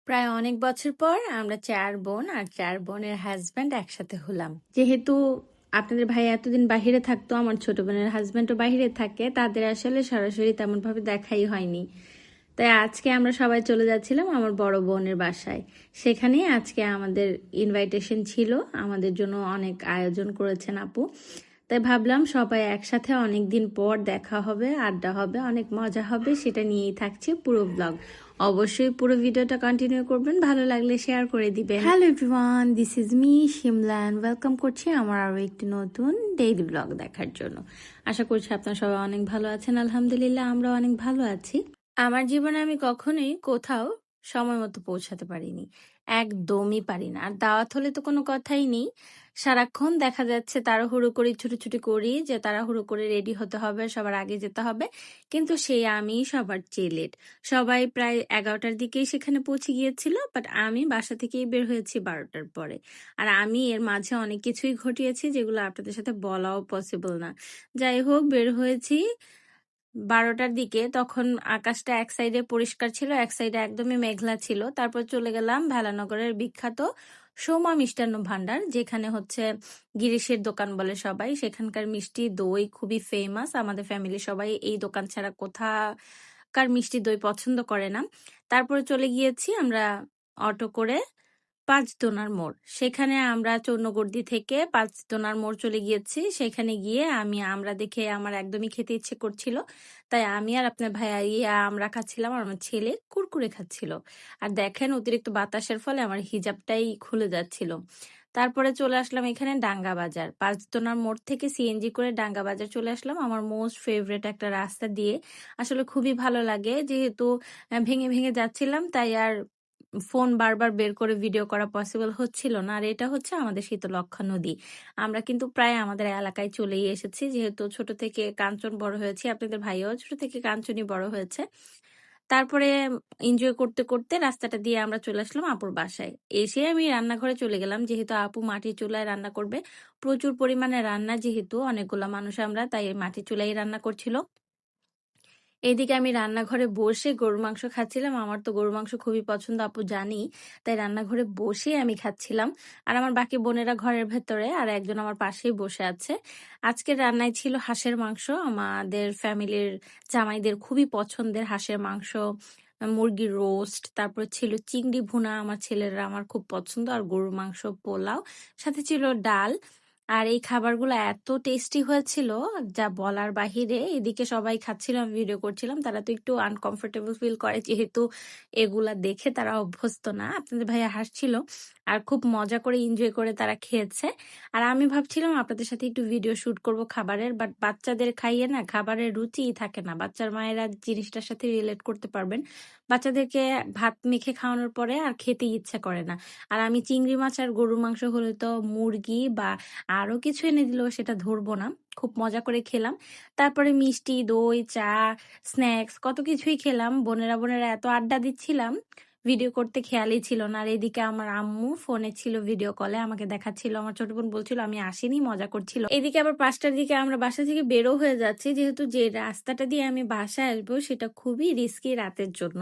প্রায় অনেক বছর পর আমরা ৪ বোন আর ৪ বোনের হাসব্যান্ড একসাথে হলাম। যেহেতু আপনাদের ভাই এতদিন বাহিরে থাকতো, আমার ছোট বোনের হাসব্যান্ডও বাহিরে থাকে, তাদের আসলে সরাসরি তেমনভাবে দেখাই হয়নি। তাই আজকে আমরা সবাই চলে যাচ্ছিলাম আমার বড় বোনের বাসায়। সেখানেই আজকে আমাদের ইনভাইটেশন ছিল, আমাদের জন্য অনেক আয়োজন করেছেন আপু। তাই ভাবলাম সবাই একসাথে অনেক দিন পর দেখা হবে, আড্ডা হবে, অনেক মজা হবে, সেটা নিয়েই থাকছে পুরো ব্লগ। অবশ্যই পুরো ভিডিওটা কন্টিনিউ করবেন, ভালো লাগলে শেয়ার করে দিবেন। Hello everyone, this is me Shimla and welcome করছি আমার আরও একটি নতুন ডেইলি ব্লগ দেখার জন্য। আশা করছি আপনারা সবাই অনেক ভালো আছেন। আলহামদুলিল্লাহ আমরা অনেক ভালো আছি। আমার জীবনে আমি কখনোই কোথাও সময় মতো পৌঁছাতে পারিনি, একদমই পারি না। আর দাওয়াত হলে তো কোনো কথাই নেই, সারাক্ষণ দেখা যাচ্ছে তাড়াহুড়ো করি, ছুটোছুটি করি যে তাড়াহুড়ো করে রেডি হতে হবে, সবার আগে যেতে হবে। কিন্তু সেই আমি সবার চেয়ে লেট। সবাই প্রায় 11টার দিকেই সেখানে পৌঁছে গিয়েছিল, বাট আমি বাসা থেকেই বের হয়েছি 12টার পরে। আর আমি এর মাঝে অনেক কিছুই ঘটিয়েছি যেগুলো আপনাদের সাথে বলাও পসিবল না। যাই হোক, বের হয়েছি 12টার দিকে। তখন আকাশটা এক সাইডে পরিষ্কার ছিল, এক সাইডে একদমই মেঘলা ছিল। তারপর চলে গেলাম ভেলানগরের বিখ্যাত সোমা মিষ্টান্ন ভান্ডার, যেখানে হচ্ছে গিরিশের দোকান বলে সবাই। সেখানকার মিষ্টি দই খুবই ফেমাস। আমাদের ফ্যামিলি সবাই এই দোকান ছাড়া কোথাকার মিষ্টি দই পছন্দ করে না। তারপরে চলে গিয়েছি আমরা অটো করে পাঁচদোনার মোড়। সেখানে আমরা চৌনগর্দি থেকে পাঁচদোনার মোড় চলে গিয়েছি। সেখানে গিয়ে আমরা দেখে আমার একদমই খেতে ইচ্ছে করছিল। তাই আমি আর আপনার ভাইয়া আমরা খাচ্ছিলাম, আর আমার ছেলে কুরকুরে খাচ্ছিল। আর দেখেন, অতিরিক্ত বাতাসের ফলে আমার হিজাবটাই খুলে যাচ্ছিল। তারপরে চলে আসলাম এখানে ডাঙ্গা বাজার। পাঁচদোনার মোড় থেকে সিএনজি করে ডাঙ্গা বাজার চলে আসলাম, আমার মোস্ট ফেভারিট একটা রাস্তা দিয়ে। আসলে খুবই ভালো লাগে, যেহেতু ভেঙে ভেঙে যাচ্ছিলাম, তাই আর ফোন বারবার বের করে ভিডিও করা পসিবল হচ্ছিল না। আর এটা হচ্ছে আমাদের শীতলক্ষ্যা নদী। আমরা কিন্তু প্রায় আমাদের এলাকায় চলেই এসেছি, যেহেতু ছোট থেকে কাঞ্চন বড় হয়েছি। আপনাদের ভাইও ছোট থেকে কাঞ্চনই বড় হয়েছে। তারপরে এনজয় করতে করতে রাস্তাটা দিয়ে আমরা চলে আসলাম আপুর বাসায়। এসে আমি রান্নাঘরে চলে গেলাম, যেহেতু আপু মাটির চুলায় রান্না করবে। প্রচুর পরিমাণে রান্না, যেহেতু অনেকগুলা মানুষ আমরা, তাই মাটির চুলাই রান্না করছিল। এদিকে আমি রান্নাঘরে বসে গরুর মাংস খাচ্ছিলাম। আমার তো গরুর মাংস খুবই পছন্দ, আপু জানি। তাই রান্নাঘরে বসে আমি খাচ্ছিলাম। আর আমার বাকি বোনেরা ঘরের ভেতরে, আর একজন আমার পাশেই বসে আছে। আজকের রান্নায় ছিল হাঁসের মাংস। আমাদের ফ্যামিলির জামাইদের খুবই পছন্দের হাঁসের মাংস, মুরগির রোস্ট, তারপর ছিল চিংড়ি ভুনা, আমার ছেলেরা আমার খুব পছন্দ, আর গরুর মাংস, পোলাও, সাথে ছিল ডাল। আর এই খাবারগুলো এত টেস্টি হয়েছিল যা বলার বাহিরে। এদিকে সবাই খাচ্ছিল, আমি ভিডিও করছিলাম। তারা তো একটু আনকমফোর্টেবল ফিল করে, যেহেতু এগুলা দেখে তারা অভ্যস্ত না। আপনাদের ভাইয়া হাসছিল আর খুব মজা করে এনজয় করে তারা খেয়েছে। আর আমি ভাবছিলাম আপনাদের সাথে একটু ভিডিও শুট করব খাবারের, বাট বাচ্চাদের খাইয়ে না খাবারের রুচিই থাকে না। বাচ্চার মায়েরা জিনিসটার সাথে রিলেট করতে পারবেন। বাচ্চাদেরকে ভাত মেখে খাওয়ানোর পরে আর খেতে ইচ্ছা করে না। আর আমি চিংড়ি মাছ আর গরুর মাংস হলে তো মুরগি বা আরো কিছু এনে দিলেও সেটা ধরবো না। খুব মজা করে খেলাম। তারপরে মিষ্টি, দই, চা, স্ন্যাক্স কত কিছুই খেলাম। বোনেরা বোনেরা এত আড্ডা দিচ্ছিলাম, ভিডিও করতে খেয়ালই ছিল না। আর এদিকে আমার আম্মু ফোনে ছিল, ভিডিও কলে আমাকে দেখাচ্ছিল। আমার ছোট বোন বলছিল আমি আসিনি, মজা করছিল। এদিকে আবার 5টার দিকে আমরা বাসা থেকে বেরো হয়ে যাচ্ছি, যেহেতু যে রাস্তাটা দিয়ে আমি বাসায় আসবো সেটা খুবই রিস্কি রাতের জন্য।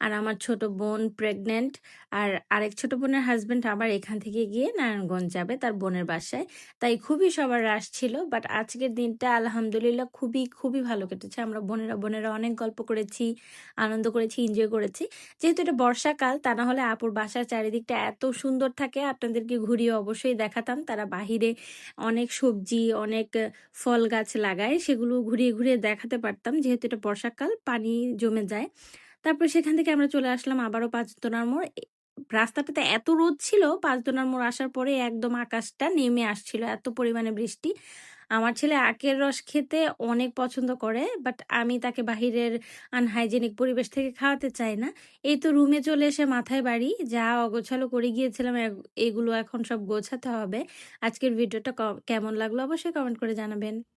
আর আমার ছোট বোন প্রেগনেন্ট, আর আরেক ছোট বোনের হাজবেন্ড আবার এখান থেকে গিয়ে নারায়ণগঞ্জ যাবে তার বোনের বাসায়। তাই খুবই সবার রাশ ছিল। বাট আজকের দিনটা আলহামদুলিল্লাহ খুবই খুবই ভালো কেটেছে। আমরা বোনেরা বোনেরা অনেক গল্প করেছি, আনন্দ করেছি, এনজয় করেছি। যেহেতু এটা বর্ষাকাল, তা না হলে আপুর বাসার চারিদিকটা এত সুন্দর থাকে, আপনাদেরকে ঘুরিয়ে অবশ্যই দেখাতাম। তারা বাহিরে অনেক সবজি, অনেক ফল গাছ লাগায়, সেগুলো ঘুরিয়ে ঘুরিয়ে দেখাতে পারতাম। যেহেতু এটা বর্ষাকাল, পানি জমে যায়। তারপর সেখান থেকে আমরা চলে আসলাম আবারও পাঁচদোনার মোড়। রাস্তাটাতে এত রোদ ছিল, পাঁচদোনার মোড় আসার পরে একদম আকাশটা নেমে আসছিল, এত পরিমাণে বৃষ্টি। আমার ছেলে আখের রস খেতে অনেক পছন্দ করে, বাট আমি তাকে বাহিরের আনহাইজেনিক পরিবেশ থেকে খাওয়াতে চাই না। এই তো রুমে চলে এসে মাথায় বাড়ি, যা অগোছালো করে গিয়েছিলাম এগুলো এখন সব গোছাতে হবে। আজকের ভিডিওটা কেমন লাগলো অবশ্যই কমেন্ট করে জানাবেন।